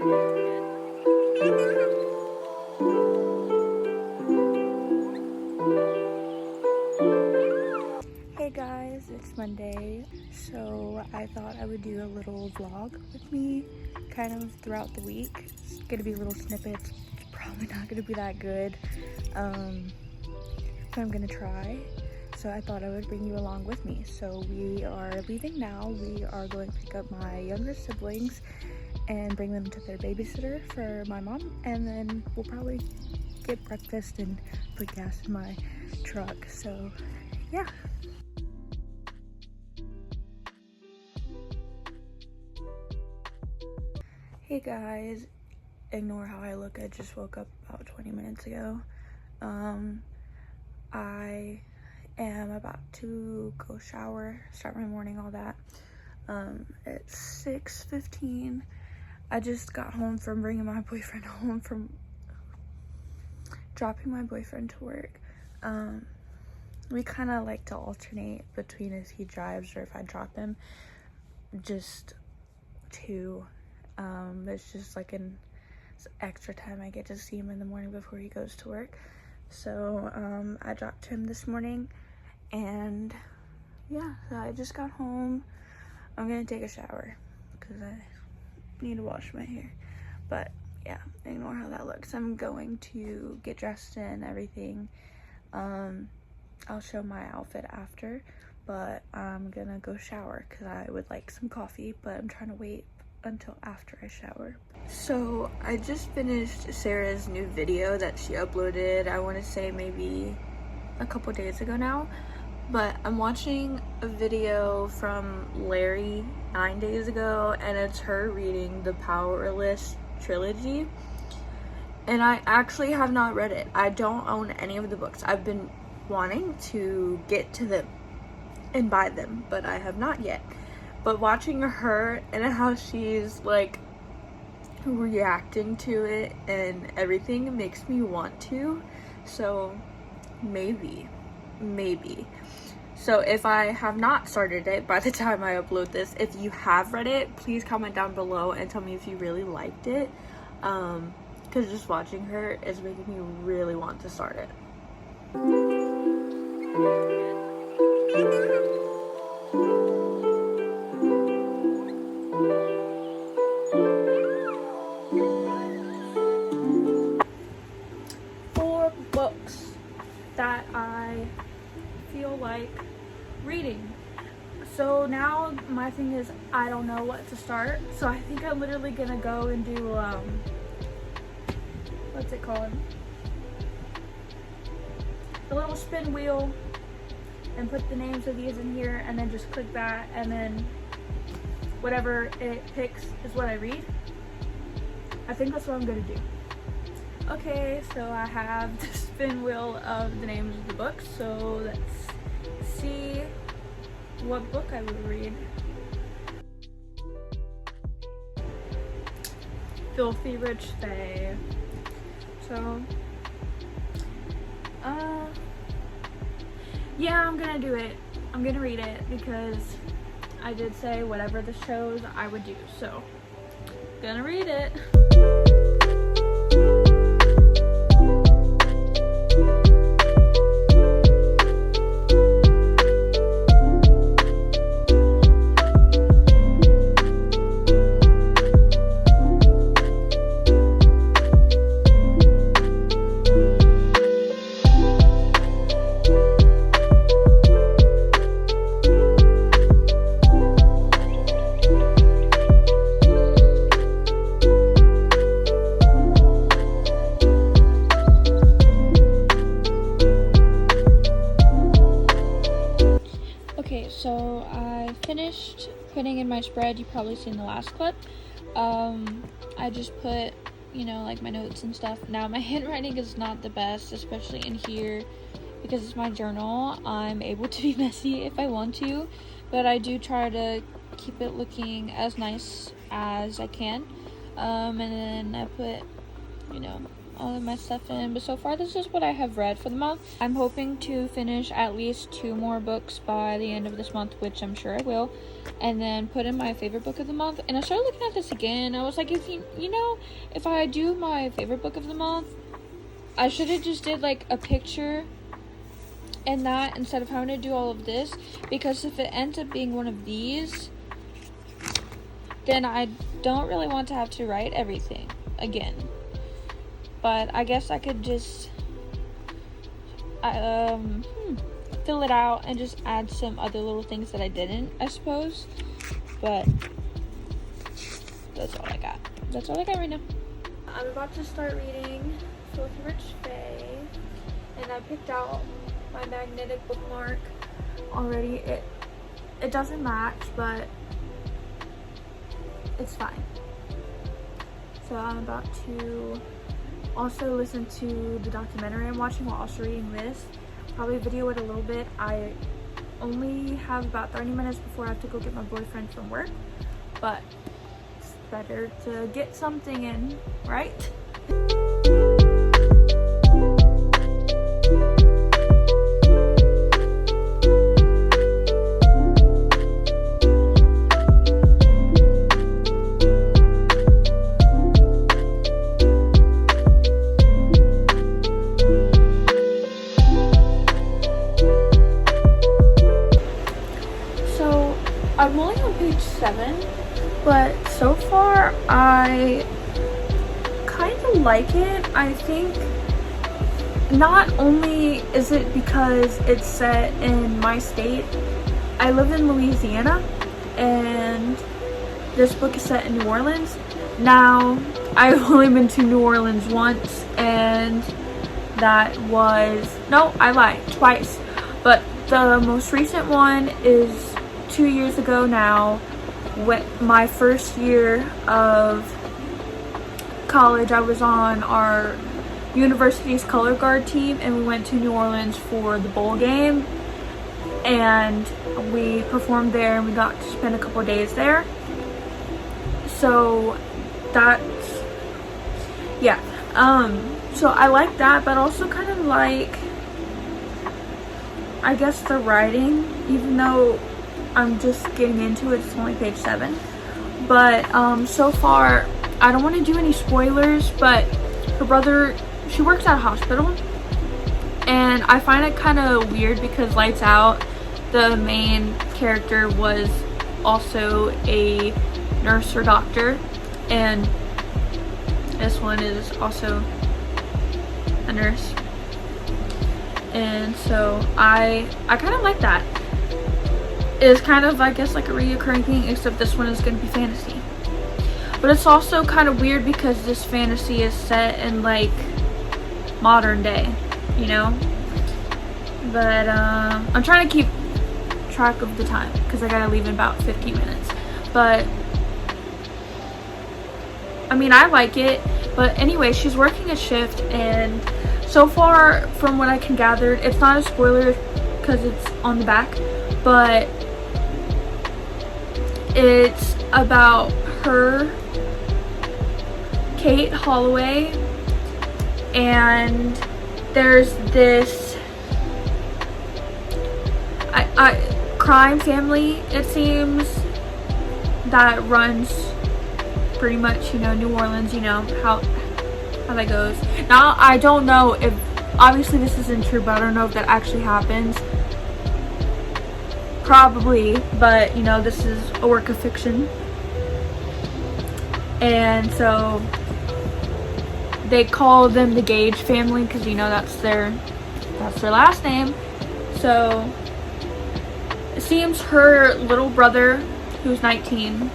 Hey guys, it's Monday, so I thought I would do a little vlog with me kind of throughout the week. It's gonna be little snippets, it's probably not gonna be that good, but I'm gonna try. So I thought I would bring you along with me. So we are leaving now. We are going to pick up my younger siblings and bring them to their babysitter for my mom, and then we'll probably get breakfast and put gas in my truck. So yeah. Hey guys, ignore how I look. I just woke up about 20 minutes ago. I am about to go shower, start my morning, all that. It's 6:15. I just got home from bringing my boyfriend home from dropping my boyfriend to work. We kind of like to alternate between if he drives or if I drop him, just to it's just like an extra time I get to see him in the morning before he goes to work. So I dropped him this morning, and yeah, so I just got home. I'm gonna take a shower because I need to wash my hair, but yeah, ignore how that looks. I'm going to get dressed and everything. I'll show my outfit after, but I'm gonna go shower because I would like some coffee, but I'm trying to wait until after I shower. So I just finished Sarah's new video that she uploaded, I want to say maybe a couple days ago now, but I'm watching a video from Larry 9 days ago, and it's her reading the Powerless trilogy, and I actually have not read it. I don't own any of the books. I've been wanting to get to them and buy them, but I have not yet. But watching her and how she's like reacting to it and everything makes me want to. So maybe. So if I have not started it by the time I upload this, if you have read it, please comment down below and tell me if you really liked it. Because just watching her is making me really want to start it. 4 books that I feel like reading. So now my thing is I don't know what to start. So I think I'm literally gonna go and do what's it called? The little spin wheel, and put the names of these in here, and then just click that, and then whatever it picks is what I read. I think that's what I'm gonna do. Okay, so I have the spin wheel of the names of the books, so let's see what book I would read. Filthy Rich Fae. So yeah, I'm gonna do it. I'm gonna read it because I did say whatever the shows I would do, so gonna read it. So I finished putting in my spread. You've probably seen the last clip. I just put, you know, like my notes and stuff. Now my handwriting is not the best, especially in here because it's my journal. I'm able to be messy if I want to, but I do try to keep it looking as nice as I can. And then I put, you know, all of my stuff in. But so far, this is what I have read for the month. I'm hoping to finish at least 2 more books by the end of this month, which I'm sure I will. And then put in my favorite book of the month. And I started looking at this again. I was like, if if I do my favorite book of the month, I should have just did like a picture and that instead of having to do all of this, because if it ends up being one of these, then I don't really want to have to write everything again. But I guess I could just fill it out and just add some other little things that I didn't, I suppose. But that's all I got. That's all I got right now. I'm about to start reading Filthy Rich Faye, and I picked out my magnetic bookmark already. It doesn't match, but it's fine. So I'm about to also listen to the documentary I'm watching while also reading this. Probably video it a little bit. I only have about 30 minutes before I have to go get my boyfriend from work, but it's better to get something in, right? I'm only on page 7, but so far I kind of like it. I think not only is it because it's set in my state, I live in Louisiana, and this book is set in New Orleans. Now, I've only been to New Orleans once, and that was, no, I lied, twice. But the most recent one is 2 years ago now, my first year of college. I was on our university's color guard team, and we went to New Orleans for the bowl game, and we performed there, and we got to spend a couple of days there. So that's, yeah, so I like that, but also kind of like, I guess, the writing, even though I'm just getting into it. It's only page 7, but so far I don't want to do any spoilers, but her brother, she works at a hospital, and I find it kind of weird because Lights Out, the main character, was also a nurse or doctor, and this one is also a nurse, and so I kind of like that. Is kind of, I guess, like a reoccurring thing, except this one is going to be fantasy. But it's also kind of weird because this fantasy is set in like modern day, you know? But I'm trying to keep track of the time because I gotta leave in about 15 minutes. But I mean, I like it. But anyway, she's working a shift, and so far from what I can gather, it's not a spoiler because it's on the back, but it's about her, Kate Holloway, and there's this crime family, it seems, that runs pretty much, New Orleans, how that goes. Now, I don't know if, obviously this isn't true, but I don't know if that actually happens. Probably, but this is a work of fiction, and so they call them the Gage family because that's their last name. So it seems her little brother, who's 19,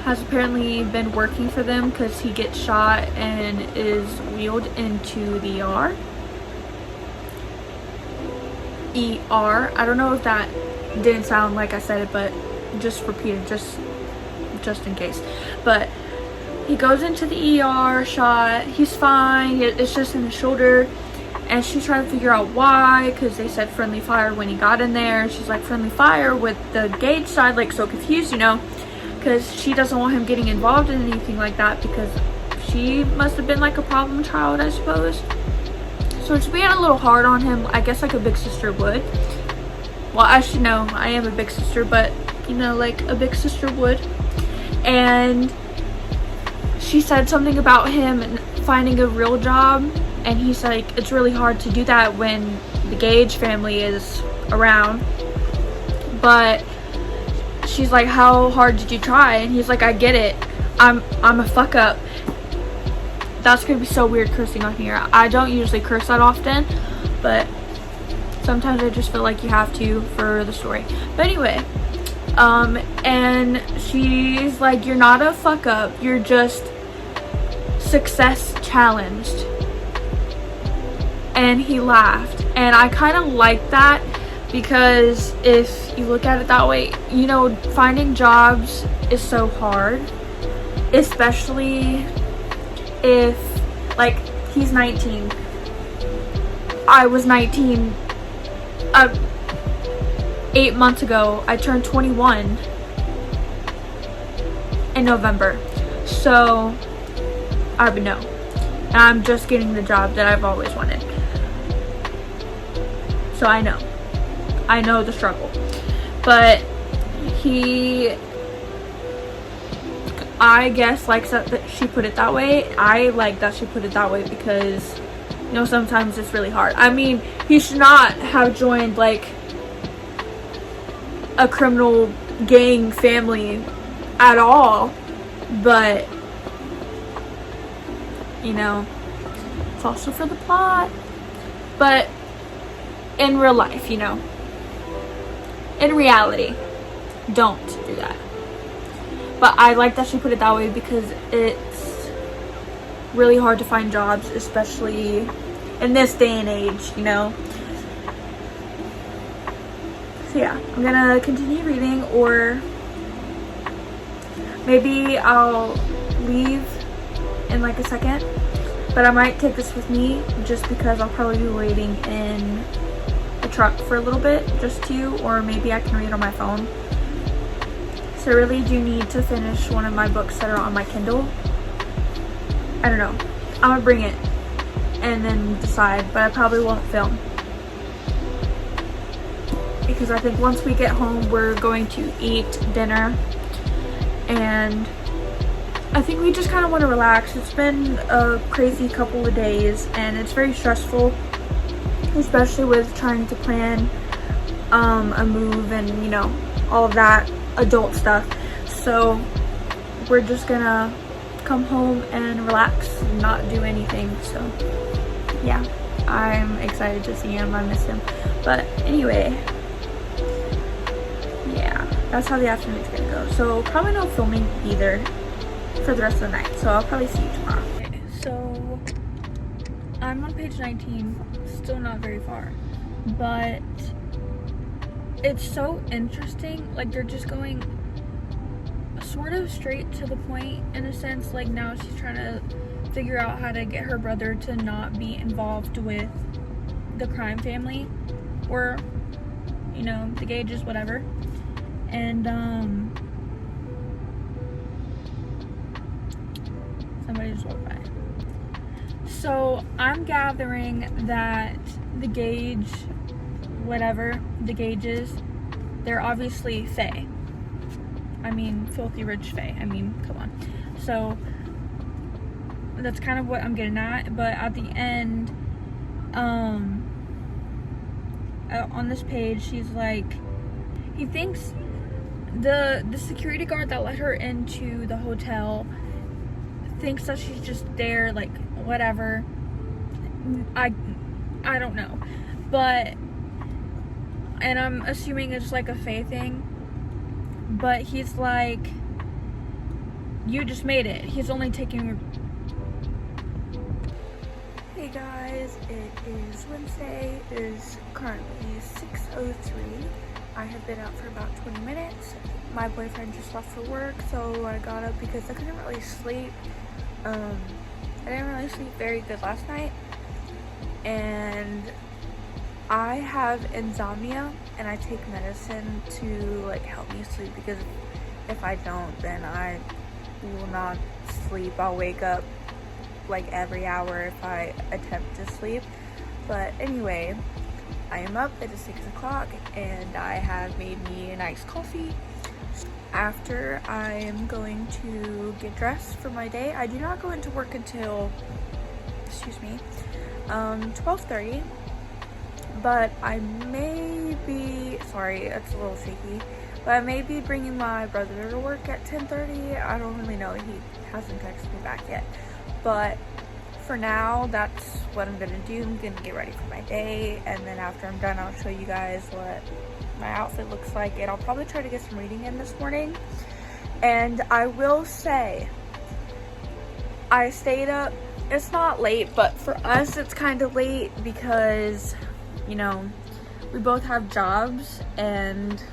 has apparently been working for them because he gets shot and is wheeled into the ER. I don't know if that didn't sound like I said it, but just repeat it, just in case. But he goes into the ER, shot, he's fine, it's just in his shoulder, and she's trying to figure out why, because they said friendly fire when he got in there, and she's like, friendly fire with the Gage side, like so confused, because she doesn't want him getting involved in anything like that, because she must have been like a problem child, I suppose. So it's being a little hard on him, I guess, like a big sister would. Well, actually, no, I am a big sister, but you know, like a big sister would. And she said something about him finding a real job, and he's like, it's really hard to do that when the Gage family is around. But she's like, how hard did you try? And he's like, I get it, I'm a fuck up. That's gonna be so weird cursing on here. I don't usually curse that often, but sometimes I just feel like you have to for the story. But anyway, and she's like, you're not a fuck up, you're just success challenged. And he laughed, and I kind of like that, because if you look at it that way, you know, finding jobs is so hard, especially if, like, he's 19, I was 19 8 months ago. I turned 21 in November, so I would know. And I'm just getting the job that I've always wanted, so I know the struggle. But he, I guess, likes that she put it that way. I like that she put it that way because, you know, sometimes it's really hard. I mean, he should not have joined like a criminal gang family at all, but you know, it's also for the plot. But in real life, you know, in reality, don't do that. But I like that she put it that way because it's really hard to find jobs, especially in this day and age, you know. So yeah, I'm gonna continue reading, or maybe I'll leave in like a second, but I might take this with me just because I'll probably be waiting in the truck for a little bit, just to, or maybe I can read on my phone. So I really do need to finish one of my books that are on my Kindle. I don't know, I'm gonna bring it and then decide, but I probably won't film, because I think once we get home we're going to eat dinner, and I think we just kind of want to relax. It's been a crazy couple of days and it's very stressful, especially with trying to plan a move and, you know, all of that adult stuff. So we're just gonna come home and relax and not do anything. So yeah, I'm excited to see him. I miss him. But anyway, yeah, that's how the afternoon's gonna go. So probably no filming either for the rest of the night, so I'll probably see you tomorrow. Okay, so I'm on page 19, still not very far, but it's so interesting. Like, they're just going sort of straight to the point in a sense. Like, now she's trying to figure out how to get her brother to not be involved with the crime family, or, you know, the Gages, whatever. And somebody just walked by. So I'm gathering that the Gage, whatever, the Gages, they're obviously fae. I mean, filthy rich fae. I mean, come on. So that's kind of what I'm getting at. But at the end, on this page, she's like, he thinks the security guard that let her into the hotel thinks that she's just there, like, whatever. I don't know, but, and I'm assuming it's like a fae thing, but he's like, you just made it. He's only taking. Hey guys, it is Wednesday. It is currently 6:03. I have been out for about 20 minutes. My boyfriend just left for work, so I got up because I couldn't really sleep. I didn't really sleep very good last night, and I have insomnia, and I take medicine to like help me sleep, because if I don't, then I will not sleep. I'll wake up like every hour if I attempt to sleep. But anyway, I am up. It is 6 o'clock and I have made me a nice coffee. After, I am going to get dressed for my day. I do not go into work until 12:30, but I may be, sorry, it's a little shaky, but I may be bringing my brother to work at 10:30. I don't really know. He hasn't texted me back yet, but for now, that's what I'm gonna do. I'm gonna get ready for my day, and then after I'm done, I'll show you guys what my outfit looks like, and I'll probably try to get some reading in this morning. And I will say, I stayed up. It's not late, but for us it's kind of late because, you know, we both have jobs, and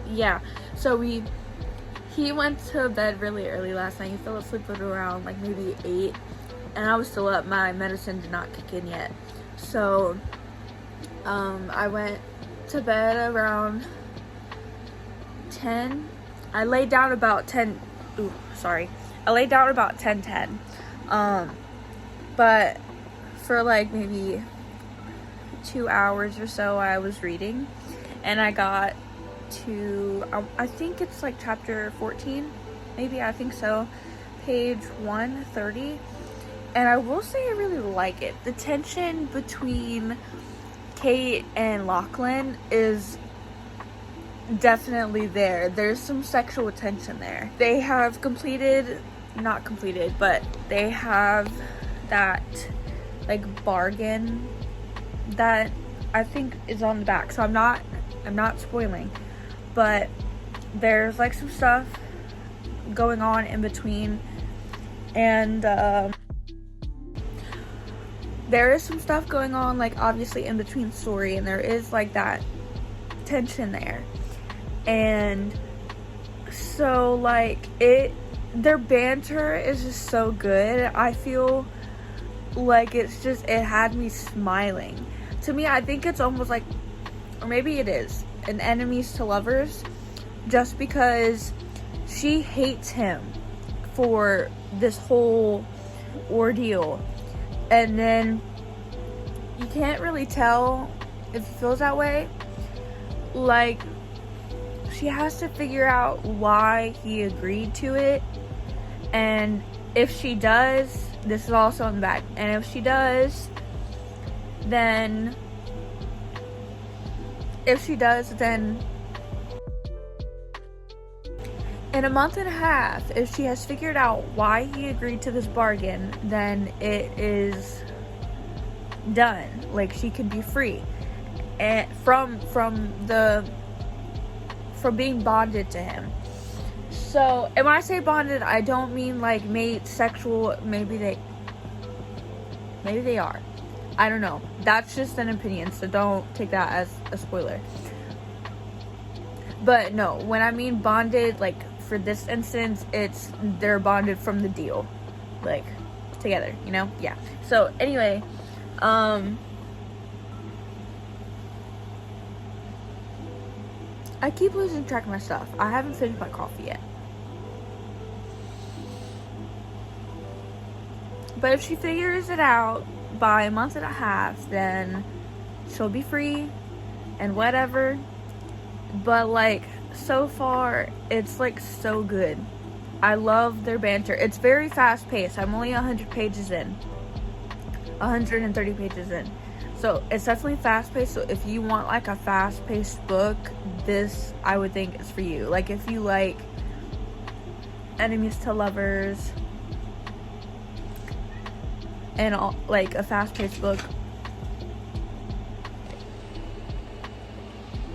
yeah, so he went to bed really early last night. He fell asleep at around like maybe 8, and I was still up. My medicine did not kick in yet, so I went to bed around 10. I laid down about 10. I laid down about 10:10. But for like maybe 2 hours or so, I was reading, and I got to, I think it's like chapter 14, maybe, I think so, page 130, and I will say I really like it. The tension between Kate and Lachlan is definitely there. There's some sexual tension there. They have not completed, but they have that like bargain that I think is on the back, so I'm not spoiling, but there's like some stuff going on in between, and there is some stuff going on, like obviously in between story, and there is like that tension there, and so like their banter is just so good. I feel like it had me smiling. To me, I think it's almost like, or maybe it is, an enemies to lovers, just because she hates him for this whole ordeal, and then you can't really tell if he feels that way. Like, she has to figure out why he agreed to it, and if she does, this is also in the back, and if she does, then in a month and a half, if she has figured out why he agreed to this bargain, then it is done. Like, she can be free, and from being bonded to him. So, and when I say bonded, I don't mean like mate, sexual. Maybe they are. I don't know. That's just an opinion, so don't take that as a spoiler. But no, when I mean bonded, like for this instance, they're bonded from the deal, like together, you know? Yeah. So anyway, I keep losing track of my stuff. I haven't finished my coffee yet. But if she figures it out by a month and a half, then she'll be free and whatever. But like, so far, it's like so good. I love their banter. It's very fast paced. I'm only 130 pages in. So it's definitely fast paced. So if you want like a fast paced book, this I would think is for you. Like if you like enemies to lovers and all, like a fast paced book.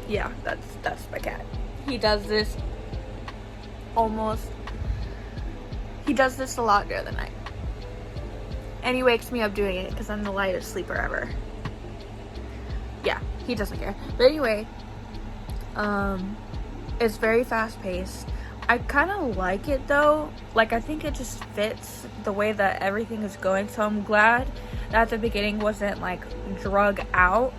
Yeah, that's my cat. He does this a lot during the night. And he wakes me up doing it because I'm the lightest sleeper ever. Yeah, he doesn't care. But anyway, it's very fast paced. I kind of like it though. Like, I think it just fits the way that everything is going. So I'm glad that the beginning wasn't like drug out,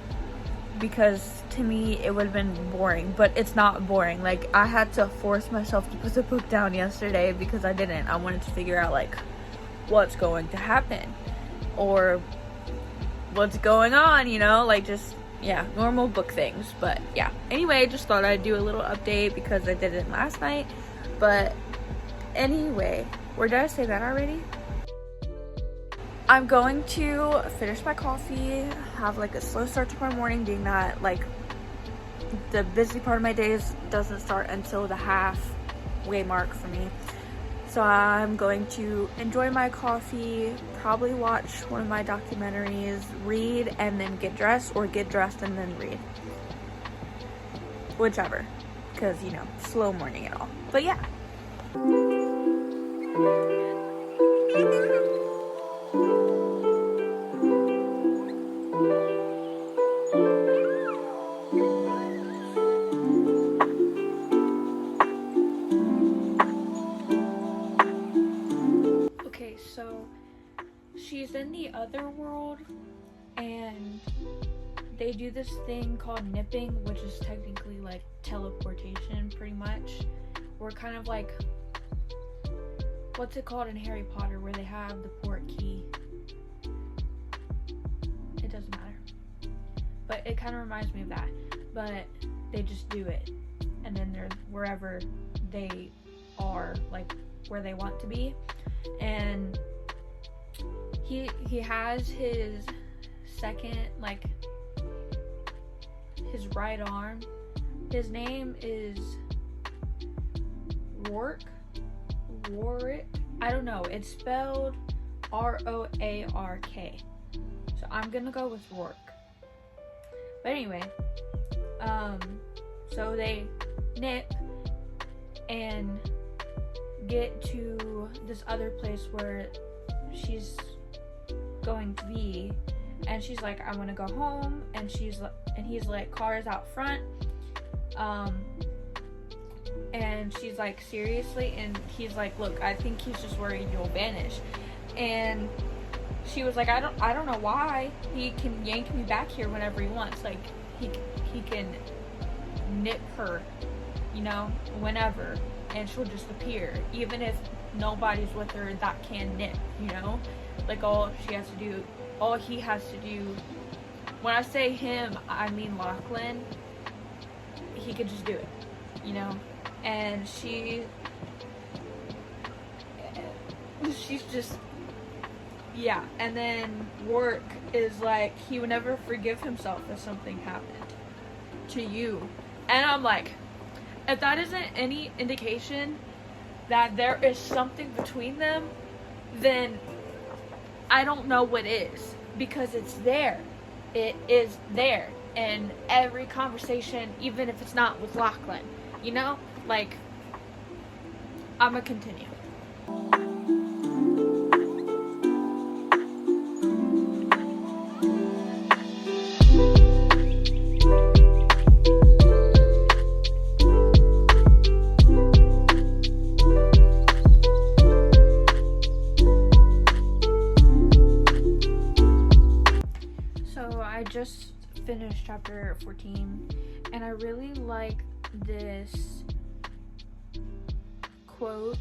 because to me it would have been boring. But it's not boring. Like, I had to force myself to put the book down yesterday because I didn't. I wanted to figure out like what's going to happen or what's going on, you know, like just, yeah, normal book things. But yeah, anyway, just thought I'd do a little update because I did it last night. But anyway, or did I say that already? I'm going to finish my coffee, have like a slow start to my morning, being that like the busy part of my days doesn't start until the halfway mark for me. So I'm going to enjoy my coffee, probably watch one of my documentaries, read, and then get dressed, or get dressed and then read. Whichever, because, you know, slow morning and all. But yeah. Okay, so she's in the other world, and they do this thing called nipping, which is technically like teleportation, pretty much. We're kind of like, what's it called in Harry Potter, where they have the port key? It doesn't matter. But it kind of reminds me of that. But they just do it, and then they're wherever they are, like where they want to be. And he has his second, like his right arm. His name is Warwick. I don't know. It's spelled R-O-A-R-K. So I'm gonna go with Rourke. But anyway, so they nip and get to this other place where she's going to be, and she's like, I want to go home, and he's like, cars out front, and she's like, seriously? And he's like, look, I think he's just worried you'll vanish. And she was like, I don't know why. He can yank me back here whenever he wants. Like, he can nip her, you know, whenever, and she'll just appear, even if nobody's with her that can nip, you know. Like, all he has to do, when I say him, I mean Lachlan, he could just do it, you know. And she's just, yeah. And then Warwick is like, he would never forgive himself if something happened to you. And I'm like, if that isn't any indication that there is something between them, then I don't know what is, because it's there. It is there in every conversation, even if it's not with Lachlan, you know? Like, I'm gonna continue. I just finished chapter 14, and I really like this quote,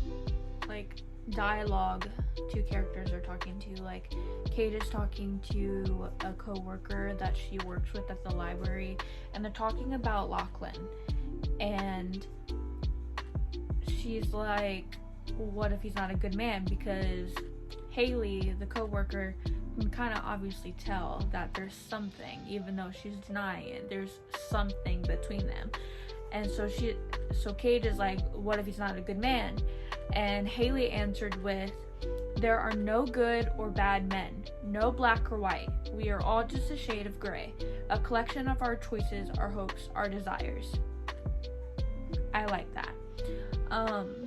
like dialogue two characters are talking to. Like, Kate is talking to a co-worker that she works with at the library, and they're talking about Lachlan, and she's like, what if he's not a good man? Because Haley, the co-worker, can kind of obviously tell that there's something, even though she's denying it. There's something between them. And so Kate is like, what if he's not a good man? And Haley answered with, there are no good or bad men, no black or white. We are all just a shade of gray, a collection of our choices, our hopes, our desires. I like that.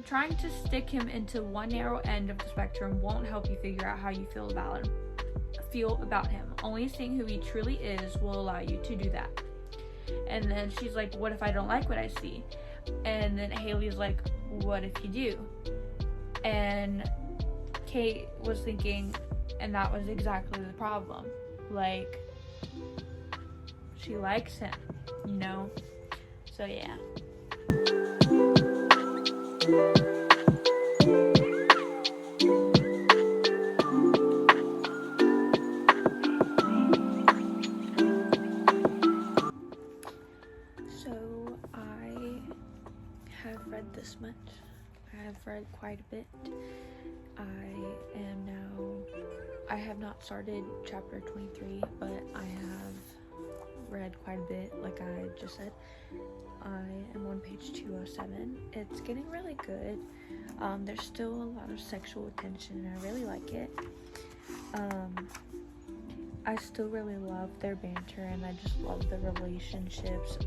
Trying to stick him into one narrow end of the spectrum won't help you figure out how you feel about him. Only seeing who he truly is will allow you to do that. And then she's like, what if I don't like what I see? And then Haley's like, what if you do? And Kate was thinking, and that was exactly the problem. Like, she likes him, you know? So yeah. I have not started chapter 23, but I have read quite a bit. Like I just said, I am on page 207. It's getting really good. There's still a lot of sexual tension and I really like it. I still really love their banter and I just love the relationships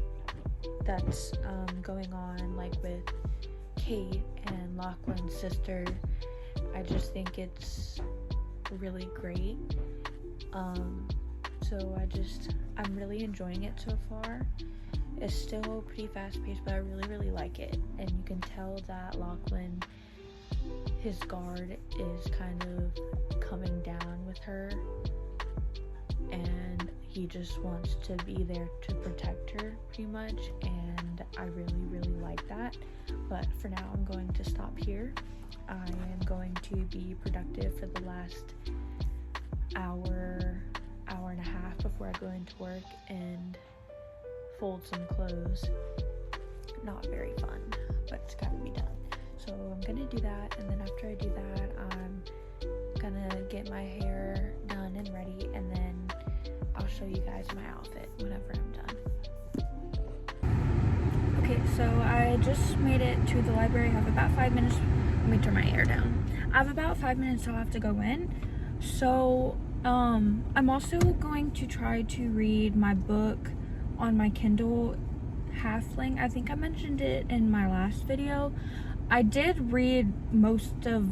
that's going on, like with Kate and Lachlan's sister. I just think it's really great. So I'm really enjoying it so far. It's still pretty fast-paced, but I really like it. And you can tell that Lachlan, his guard is kind of coming down with her, and he just wants to be there to protect her pretty much, and I really like that. But for now, I'm going to stop here. I am going to be productive for the last hour and a half before I go into work and fold some clothes. Not very fun, but it's gotta be done. So I'm gonna do that, and then after I do that, I'm gonna get my hair done and ready, and then I'll show you guys my outfit whenever I'm done. Okay, so I just made it to the library. I have about 5 minutes. Let me turn my hair down. I have about 5 minutes till I have to go in. So I'm also going to try to read my book on my Kindle, Halfling. I think I mentioned it in my last video. I did read most of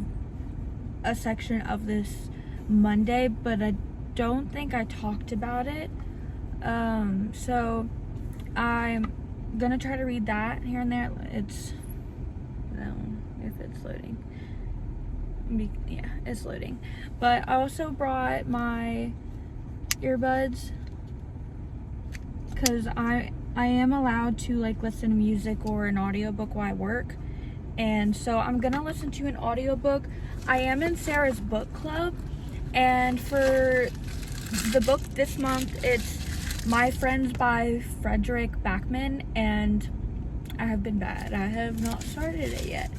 a section of this Monday, but I don't think I talked about it. So I'm gonna try to read that here and there. It's, if it's loading. Yeah, it's loading. But I also brought my earbuds because I am allowed to like listen to music or an audiobook while I work, and so I'm gonna listen to an audiobook. I am in Sarah's book club, and for the book this month, it's My Friends by Frederick Backman, and I have been bad. I have not started it yet.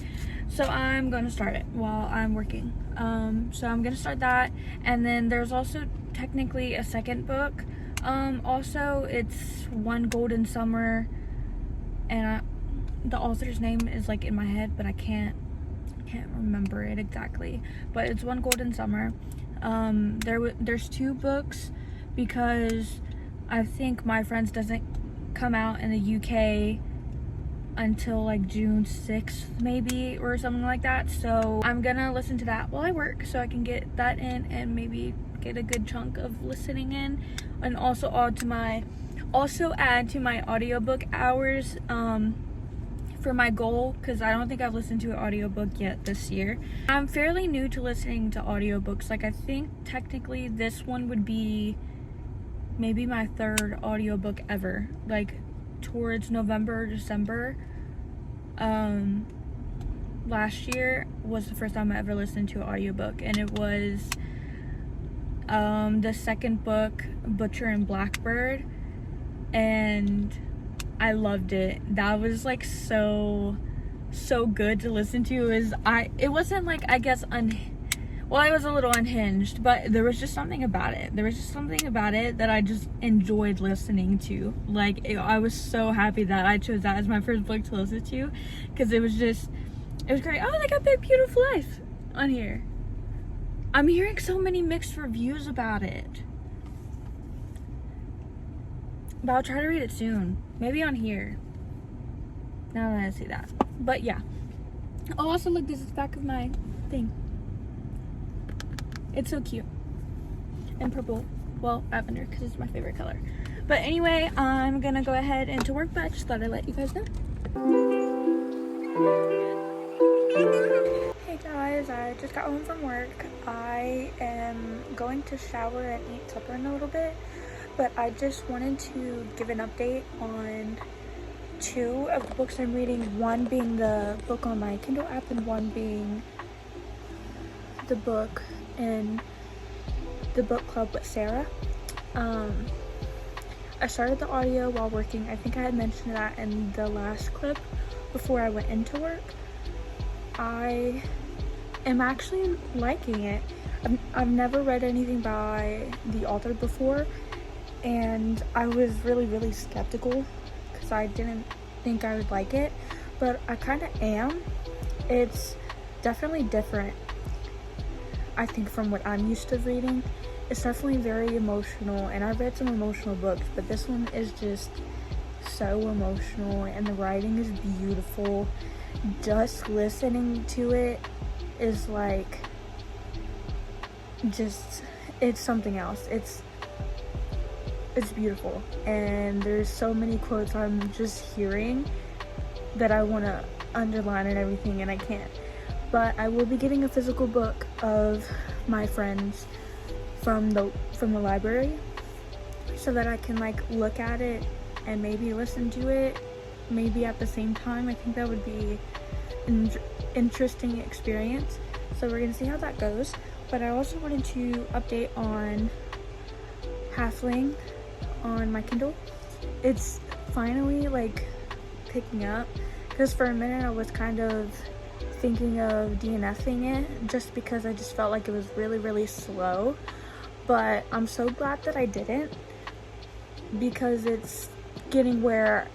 So I'm going to start it while I'm working. So I'm going to start that. And then there's also technically a second book. Also, it's One Golden Summer. And the author's name is like in my head, but I can't remember it exactly. But it's One Golden Summer. There's two books because I think My Friends doesn't come out in the UK until like June 6th maybe, or something like that. So I'm gonna listen to that while I work so I can get that in and maybe get a good chunk of listening in, and also add to my audiobook hours for my goal, because I don't think I've listened to an audiobook yet this year. I'm fairly new to listening to audiobooks. Like I think technically this one would be maybe my third audiobook ever, like towards November, December. Last year was the first time I ever listened to an audiobook, and it was the second book, Butcher and Blackbird, and I loved it. That was like so good to listen to. It wasn't like, I guess, I was a little unhinged, but there was just something about it. That I just enjoyed listening to. Like, I was so happy that I chose that as my first book to listen to, because it was great. Oh, they got Big Beautiful Life on here. I'm hearing so many mixed reviews about it. But I'll try to read it soon. Maybe on here. Now that I see that. But yeah. Oh, also look, this is the back of my thing. It's so cute. And purple. Well, lavender, because it's my favorite color. But anyway, I'm going to go ahead and to work, but I just thought I'd let you guys know. Hey guys, I just got home from work. I am going to shower and eat supper in a little bit. But I just wanted to give an update on two of the books I'm reading. One being the book on my Kindle app, and one being the book in the book club with Sarah. I started the audio while working. I think I had mentioned that in the last clip before I went into work. I am actually liking it. I've never read anything by the author before, and I was really skeptical because I didn't think I would like it, but I kind of am. It's definitely different, I think, from what I'm used to reading. It's definitely very emotional, and I've read some emotional books, but this one is just so emotional, and the writing is beautiful. Just listening to it is like, just, it's something else. It's beautiful, and there's so many quotes I'm just hearing that I want to underline and everything, and I can't. But I will be getting a physical book of my friends from the library, so that I can like look at it and maybe listen to it maybe at the same time. I think that would be an interesting experience, so we're gonna see how that goes. But I also wanted to update on Halfling on my Kindle. It's finally like picking up, because for a minute I was kind of thinking of DNFing it just because I just felt like it was really slow. But I'm so glad that I didn't, because it's getting where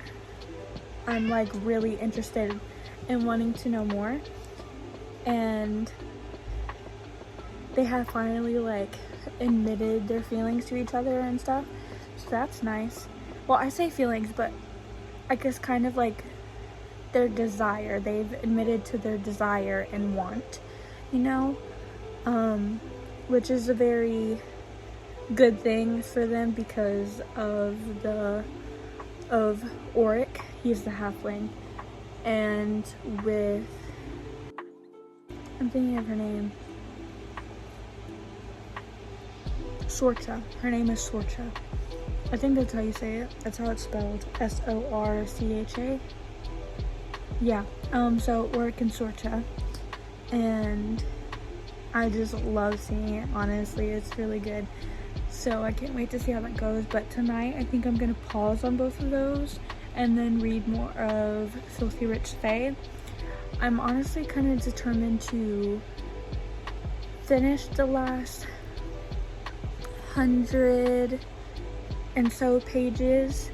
I'm like really interested in wanting to know more, and they have finally like admitted their feelings to each other and stuff, so that's nice. Well, I say feelings, but I guess kind of like their desire. They've admitted to their desire and want, you know, which is a very good thing for them because of Auric. He's the halfling, and with, I'm thinking of her name, Sorcha. Her name is Sorcha. I think that's how you say it. That's how it's spelled. Sorcha. Yeah. So Auric and Sorcha, and I just love seeing it. Honestly, it's really good. So I can't wait to see how that goes. But tonight, I think I'm gonna pause on both of those and then read more of Filthy Rich Fae. I'm honestly kind of determined to finish the last 100 and so pages,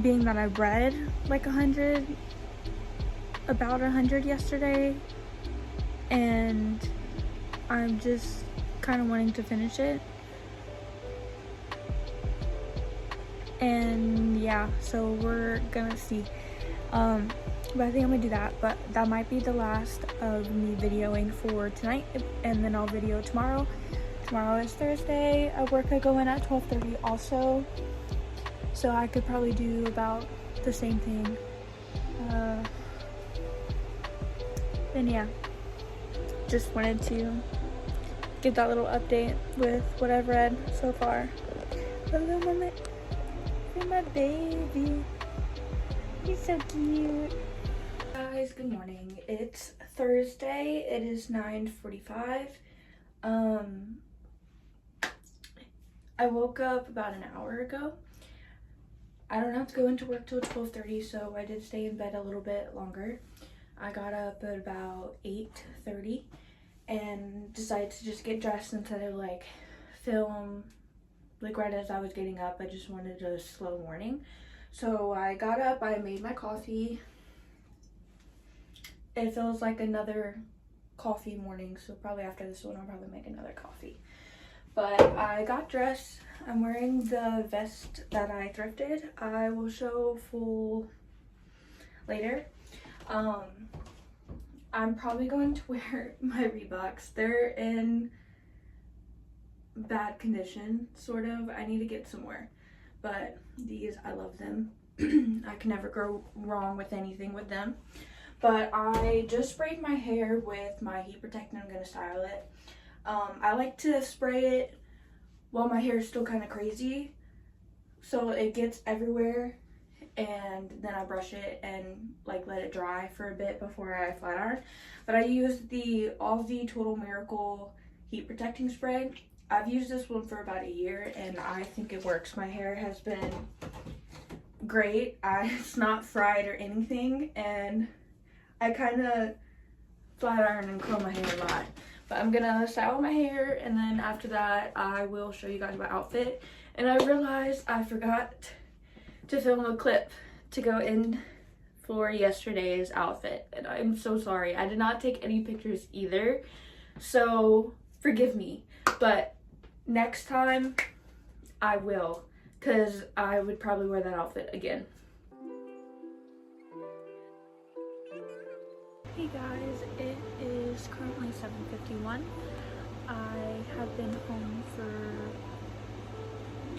being that I read like about 100 yesterday, and I'm just kind of wanting to finish it. And yeah, so we're gonna see. But I think I'm gonna do that, but that might be the last of me videoing for tonight, and then I'll video tomorrow. Tomorrow is Thursday. At work I go in at 12:30 also, so I could probably do about the same thing. And yeah, just wanted to get that little update with what I've read so far. A little moment for my baby. He's so cute. Guys, good morning. It's Thursday. It is 9:45. I woke up about an hour ago. I don't have to go into work till 12:30, so I did stay in bed a little bit longer. I got up at about 8:30 and decided to just get dressed instead of like film like right as I was getting up. I just wanted a slow morning. So I got up, I made my coffee. It feels like another coffee morning, so probably after this one I'll probably make another coffee. But I got dressed. I'm wearing the vest that I thrifted. I will show full later. I'm probably going to wear my Reeboks. They're in bad condition, sort of. I need to get some more. But these, I love them. I can never go wrong with anything with them. But I just sprayed my hair with my heat protectant. I'm going to style it. I like to spray it while my hair is still kind of crazy, so it gets everywhere, and then I brush it and like let it dry for a bit before I flat iron. But I use the Aussie Total Miracle heat protecting spray. I've used this one for about a year and I think it works. My hair has been great. It's not fried or anything, and I kind of flat iron and curl my hair a lot. But I'm gonna style my hair, and then after that I will show you guys my outfit. And I realized I forgot to film a clip to go in for yesterday's outfit, and I'm so sorry. I did not take any pictures either, so forgive me. But next time I will, because I would probably wear that outfit again. Hey guys, it is currently 7:51. I have been home for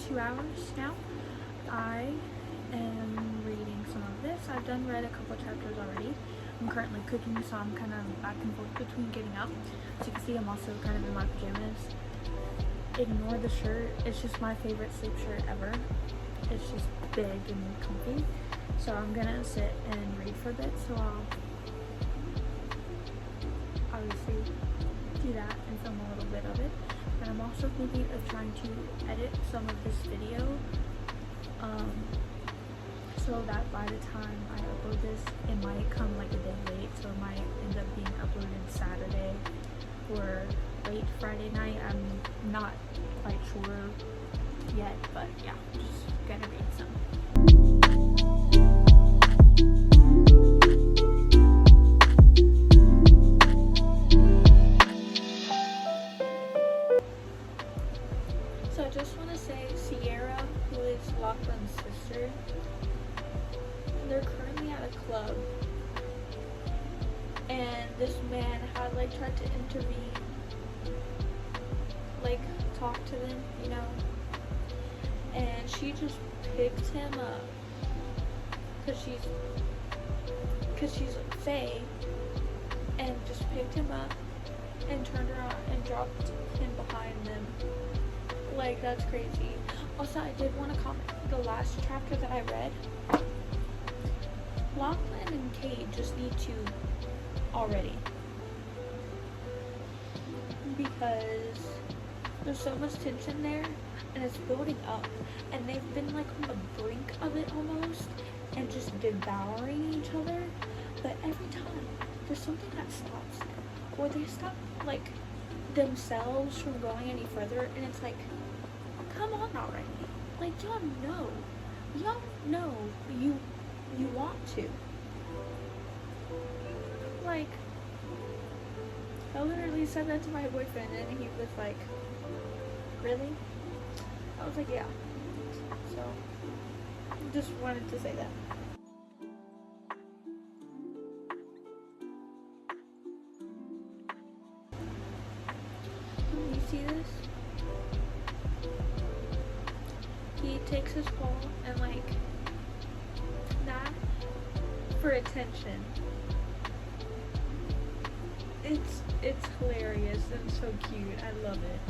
2 hours now. I am reading some of this. I've read a couple chapters already. I'm currently cooking, so I'm kind of back and forth between getting up. As you can see, I'm also kind of in my pajamas. Ignore the shirt. It's just my favorite sleep shirt ever. It's just big and comfy. So I'm gonna sit and read for a bit, so I'll obviously do that and film a little bit of it. And I'm also thinking of trying to edit some of this video so that by the time I upload this, it might come like a day late, so it might end up being uploaded Saturday or late Friday night. I'm not quite sure yet, but yeah, just gonna read some. So I just want to say, Sierra, who is Lachlan's sister, they're currently at a club, and this man had like tried to intervene, like talk to them, you know, and she just picked him up because she's Faye, and just picked him up and turned around and dropped him behind them. Like, that's crazy. Also, I did want to comment, the last chapter that I read, Lachlan and Kate just need to already, because there's so much tension there and it's building up, and they've been like on the brink of it almost and just devouring each other. But every time there's something that stops them, or they stop like themselves from going any further, and it's like, come on already, like y'all know you want to. Like, I literally said that to my boyfriend, and he was like, really? I was like, yeah. So just wanted to say that. You see this? He takes his ball and like that for attention. It's hilarious and so cute. I love it.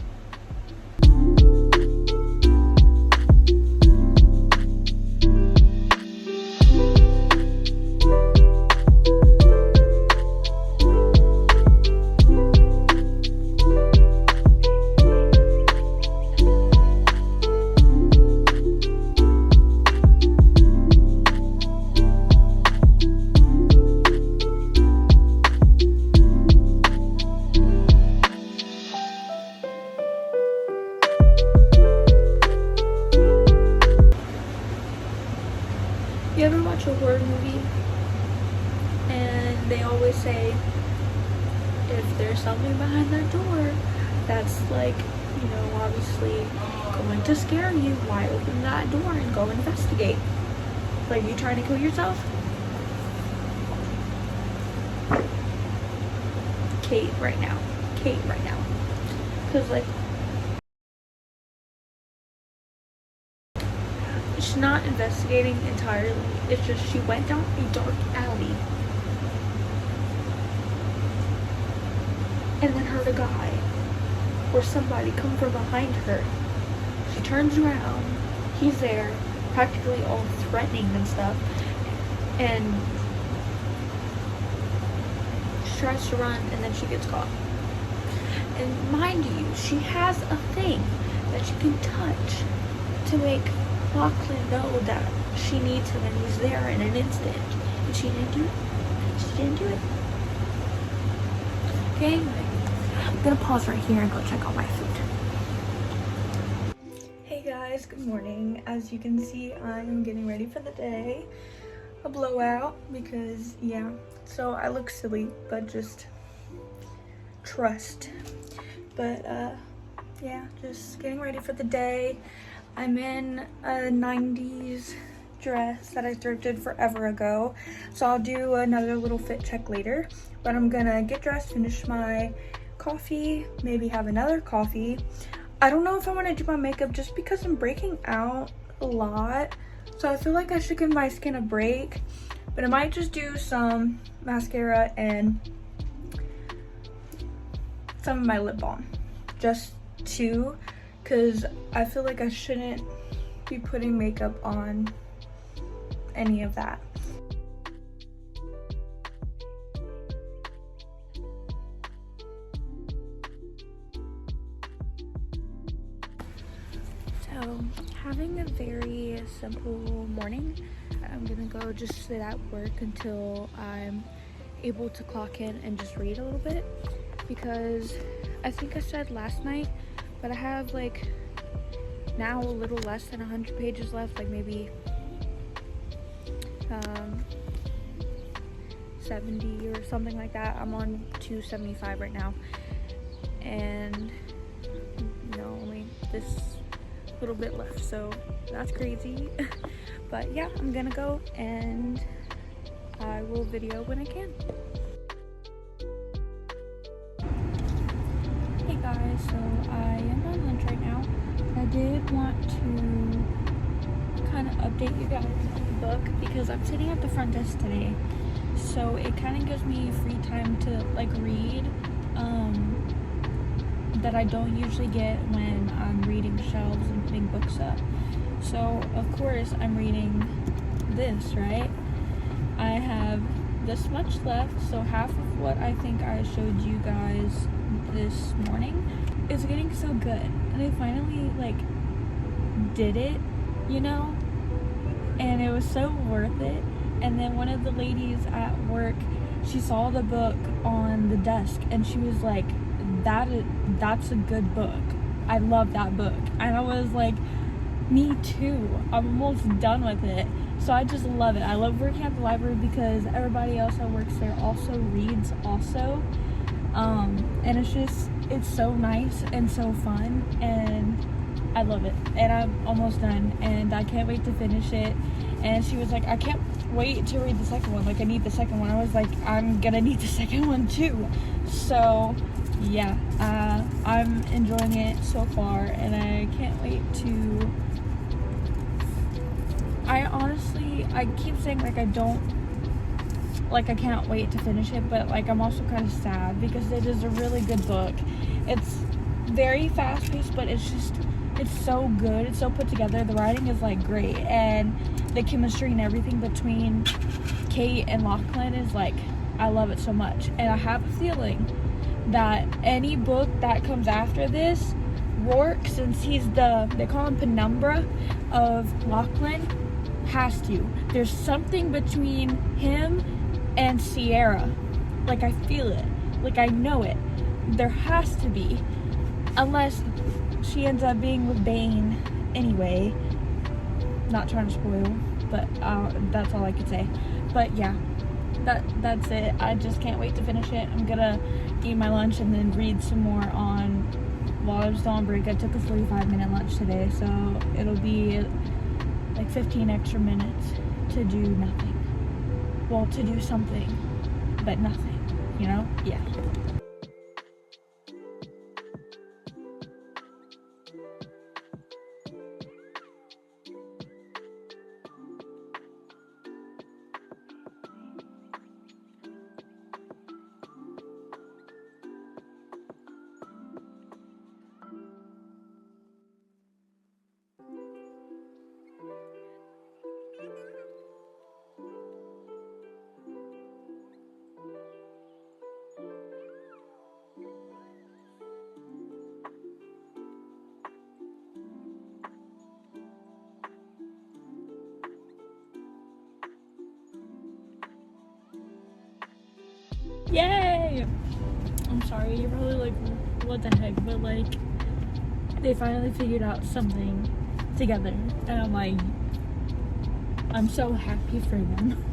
You ever watch a horror movie and they always say if there's something behind their door that's like, you know, obviously going to scare you, why open that door and go investigate? Like, you trying to kill yourself? Kate right now. Because like, she's not investigating entirely. It's just she went down a dark alley and then heard a guy or somebody come from behind her. She turns around. He's there, practically all threatening and stuff. And she tries to run, and then she gets caught. And mind you, she has a thing that she can touch to make Lachlan know that she needs him and he's there in an instant. And she didn't do it. Okay, gonna pause right here and go check on my food. Hey guys, good morning. As you can see, I'm getting ready for the day. A blowout because, yeah, so I look silly, but just trust. But yeah, just getting ready for the day. I'm in a 90s dress that I thrifted forever ago, so I'll do another little fit check later. But I'm gonna get dressed, finish my coffee, maybe have another coffee. I don't know if I want to do my makeup just because I'm breaking out a lot, so I feel like I should give my skin a break. But I might just do some mascara and some of my lip balm, just two, because I feel like I shouldn't be putting makeup on any of that. So, having a very simple morning. I'm gonna go just sit at work until I'm able to clock in and just read a little bit, because I think I said last night, but I have like now a little less than 100 pages left, like maybe 70 or something like that. I'm on 275 right now, and only this little bit left, so that's crazy. But yeah, I'm gonna go and I will video when I can. Hey guys, so I am on lunch right now. I did want to kind of update you guys on the book because I'm sitting at the front desk today, so it kind of gives me free time to like read that I don't usually get when I'm reading shelves and putting books up. So of course I'm reading this, right? I have this much left, so half of what I think I showed you guys this morning is getting so good, and I finally like did it, and it was so worth it. And then one of the ladies at work, she saw the book on the desk and she was like, that's a good book, I love that book. And I was like, me too, I'm almost done with it. So I just love it. I love working at the library because everybody else that works there also reads also, and it's so nice and so fun, and I love it. And I'm almost done and I can't wait to finish it. And she was like, I can't wait to read the second one, like I need the second one. I was like, I'm gonna need the second one too. So yeah, I'm enjoying it so far, and I can't wait to, I keep saying like I can't wait to finish it, but like I'm also kind of sad because it is a really good book. It's very fast paced, but it's so good, it's so put together. The writing is like great, and the chemistry and everything between Kate and Lachlan is like, I love it so much. And I have a feeling that any book that comes after this, Rourke, since he's they call him Penumbra of Lachlan, has to. There's something between him and Sierra. Like I feel it. Like I know it. There has to be. Unless she ends up being with Bane anyway. Not trying to spoil, but that's all I could say. But yeah, that's it. I just can't wait to finish it. I'm gonna eat my lunch and then read some more while I'm still on break. I took a 45-minute lunch today, so it'll be like 15 extra minutes to do nothing. Well, to do something, but nothing, Yeah. Yay! I'm sorry, you're probably like, what the heck, but like they finally figured out something together, and I'm like, I'm so happy for them.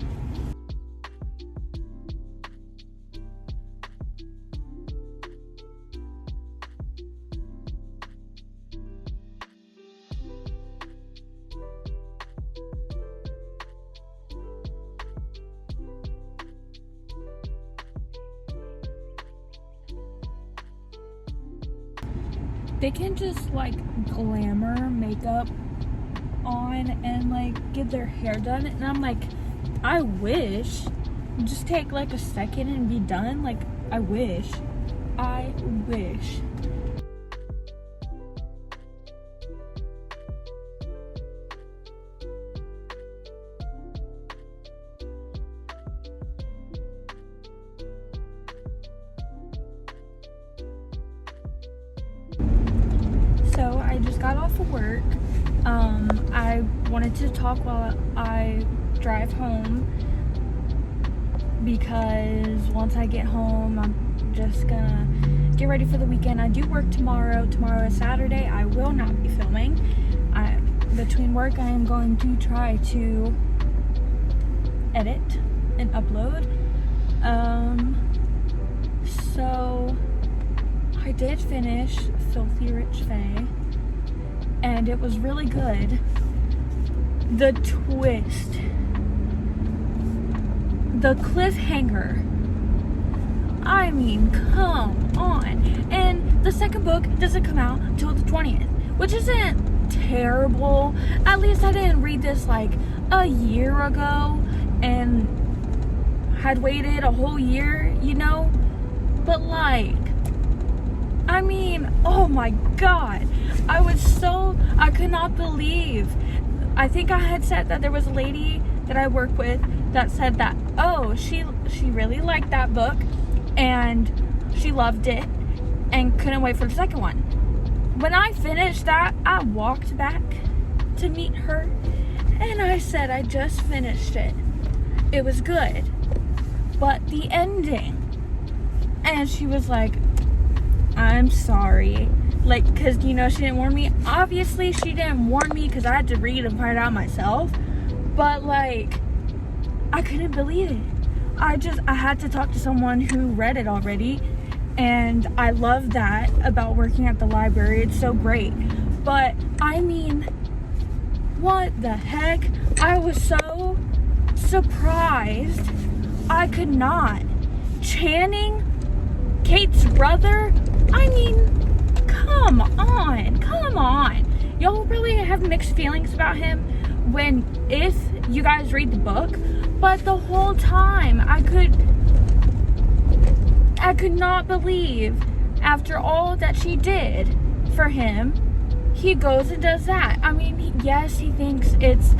They can just like glamour makeup on and like get their hair done, and I'm like, I wish. Just take like a second and be done. Like, I wish. So I just got off of work. I wanted to talk while I drive home, because once I get home, I'm just gonna get ready for the weekend. I do work tomorrow. Tomorrow is Saturday. I will not be filming. Between work, I am going to try to edit and upload. So I did finish Filthy Rich Faye, and it was really good. The twist, the cliffhanger, I mean, come on. And the second book doesn't come out till the 20th, which isn't terrible. At least I didn't read this like a year ago and had waited a whole year, you know? But like, I mean, oh my god, I could not believe. I think I had said that there was a lady that I work with that said that, oh, she really liked that book and she loved it and couldn't wait for the second one. When I finished that, I walked back to meet her and I said, I just finished it. It was good. But the ending. And she was like, I'm sorry. Like, because, you know, she didn't warn me. Obviously, she didn't warn me because I had to read and find out myself. But, like, I couldn't believe it. I had to talk to someone who read it already. And I love that about working at the library. It's so great. But, I mean, what the heck? I was so surprised. I could not. Channing, Kate's brother, I mean, come on. Y'all really have mixed feelings about him if you guys read the book. But the whole time, I could not believe, after all that she did for him, he goes and does that. I mean, yes, he thinks it's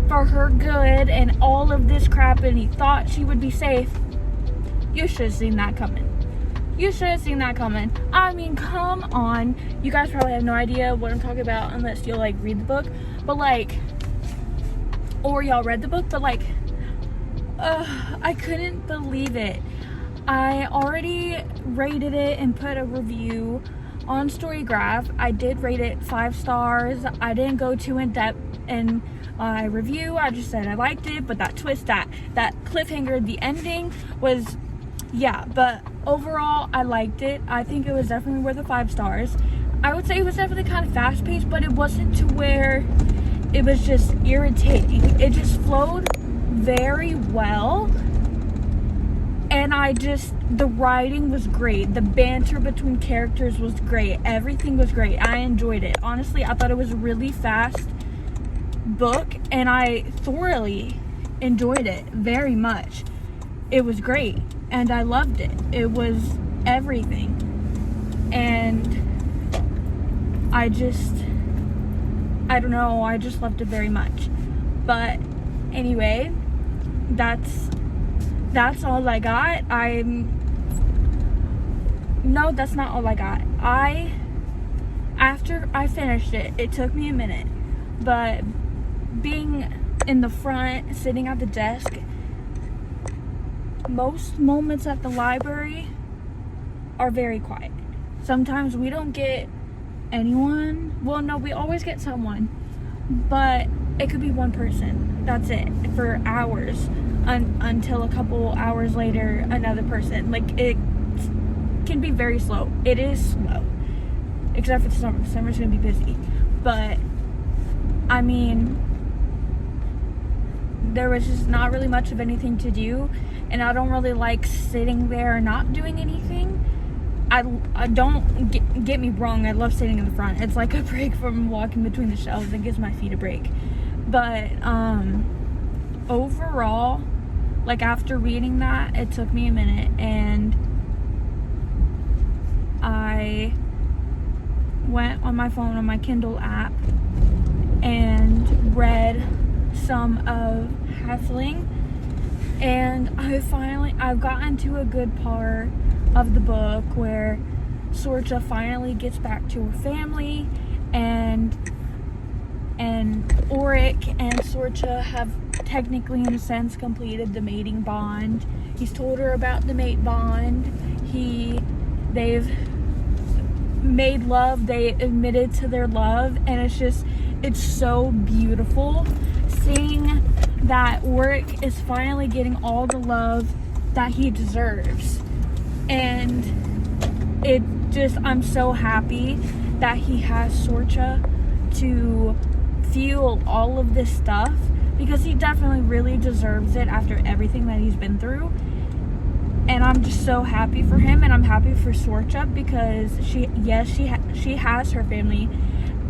for her good and all of this crap, and he thought she would be safe. You should have seen that coming. I mean, come on. You guys probably have no idea what I'm talking about unless you'll, like, read the book. But, like, or y'all read the book. But, like, I couldn't believe it. I already rated it and put a review on Storygraph. I did rate it 5 stars. I didn't go too in-depth in my review. I just said I liked it. But that twist, that cliffhanger, the ending was... yeah, but overall, I liked it. I think it was definitely worth the 5 stars. I would say it was definitely kind of fast-paced, but it wasn't to where it was just irritating. It just flowed very well. And the writing was great. The banter between characters was great. Everything was great. I enjoyed it. Honestly, I thought it was a really fast book, and I thoroughly enjoyed it very much. It was great. And I loved it. It was everything. And I don't know, I just loved it very much. But anyway, that's all I got. No, that's not all I got. After I finished it, it took me a minute. But being in the front, sitting at the desk, most moments at the library are very quiet. sometimes we don't get anyone. Well, no, we always get someone, but it could be one person. That's it for hours, until a couple hours later, another person. Like, it can be very slow. It is slow, except for the summer. Summer's gonna be busy, but I mean, there was just not really much of anything to do, and I don't really like sitting there not doing anything. I don't get me wrong, I love sitting in the front. It's like a break from walking between the shelves. It gives my feet a break. But overall, like, after reading that, it took me a minute, and I went on my phone on my Kindle app and read some of Halfling, and I've gotten to a good part of the book where Sorcha finally gets back to her family, and Auric and Sorcha have technically, in a sense, completed the mating bond. He's told her about the mate bond. They've made love. They admitted to their love, and it's so beautiful seeing that Auric is finally getting all the love that he deserves. And I'm so happy that he has Sorcha to feel all of this stuff, because he definitely really deserves it after everything that he's been through. And I'm just so happy for him, and I'm happy for Sorcha, because she has her family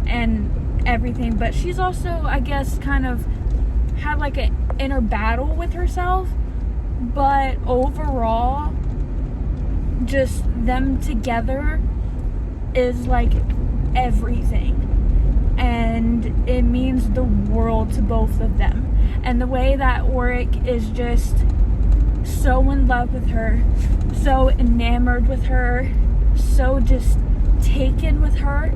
and everything, but she's also, I guess, kind of had like an inner battle with herself. But overall, just them together is like everything, and it means the world to both of them. And the way that Auric is just so in love with her, so enamored with her, so just taken with her,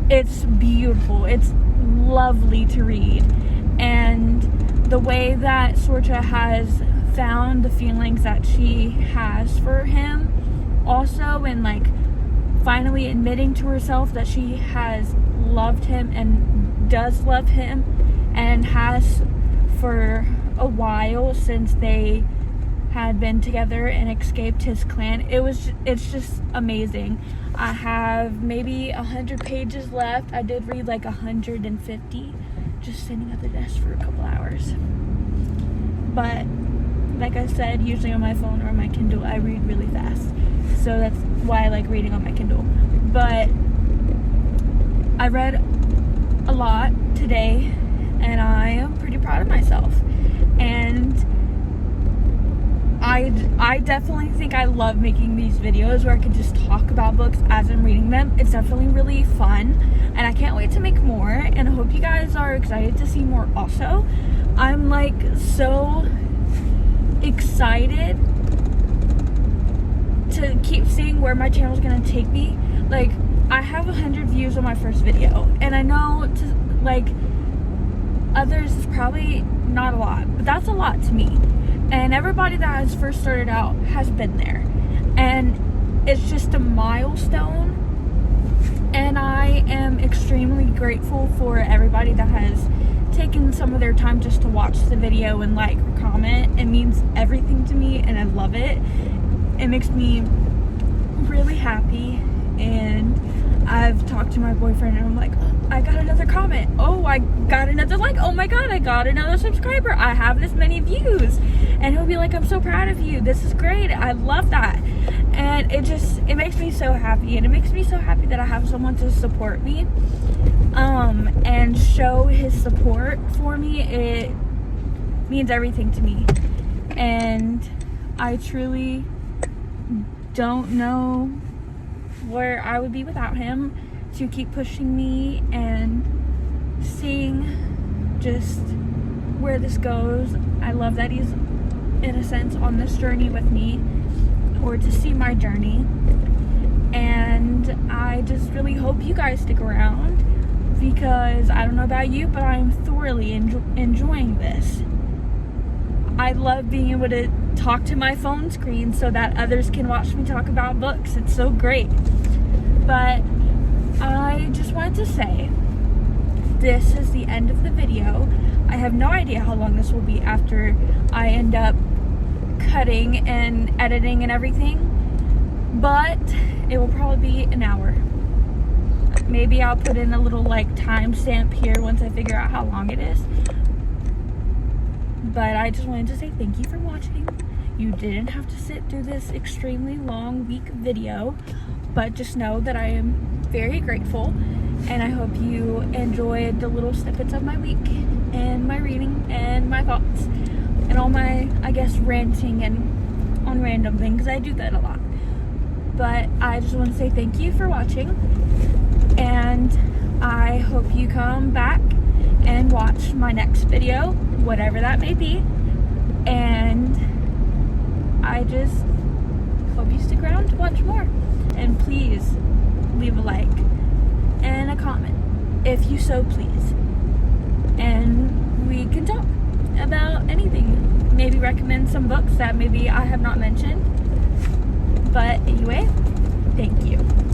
it's beautiful. It's lovely to read. And the way that Sorcha has found the feelings that she has for him also, and like finally admitting to herself that she has loved him and does love him, and has for a while since they had been together and escaped his clan. It's just amazing. I have maybe 100 pages left. I did read like 150 just sitting at the desk for a couple hours. But like I said, usually on my phone or on my Kindle, I read really fast. So that's why I like reading on my Kindle. But I read a lot today, and I am pretty proud of myself. And I definitely think I love making these videos where I can just talk about books as I'm reading them. It's definitely really fun, and I can't wait to make more, and I hope you guys are excited to see more also. I'm like so excited to keep seeing where my channel is gonna take me. Like, I have 100 views on my first video, and I know like others is probably not a lot, but that's a lot to me. And everybody that has first started out has been there, and it's just a milestone. And I am extremely grateful for everybody that has taken some of their time just to watch the video and like or comment. It means everything to me, and I love it. It makes me really happy. And I've talked to my boyfriend, and I'm like, oh, I got another comment. Oh, I got another like. Oh my god, I got another subscriber. I have this many views. And he'll be like, I'm so proud of you. This is great. I love that. And it makes me so happy. And it makes me so happy that I have someone to support me and show his support for me. It means everything to me. And I truly don't know where I would be without him to keep pushing me and seeing just where this goes. I love that he's, in a sense, on this journey with me, or to see my journey. And I just really hope you guys stick around, because I don't know about you, but I'm thoroughly enjoying this. I love being able to talk to my phone screen so that others can watch me talk about books. It's so great. But I just wanted to say, this is the end of the video. I have no idea how long this will be after I end up cutting and editing and everything, but it will probably be an hour. Maybe I'll put in a little like timestamp here once I figure out how long it is. But I just wanted to say thank you for watching. You didn't have to sit through this extremely long week video, but just know that I am very grateful, and I hope you enjoyed the little snippets of my week and my reading and my thoughts and all my, I guess, ranting and on random things. I do that a lot. But I just want to say thank you for watching, and I hope you come back and watch my next video, whatever that may be. And I just hope you stick around to watch more. And please leave a like and a comment if you so please. And we can talk about anything. Maybe recommend some books that maybe I have not mentioned. But anyway, thank you.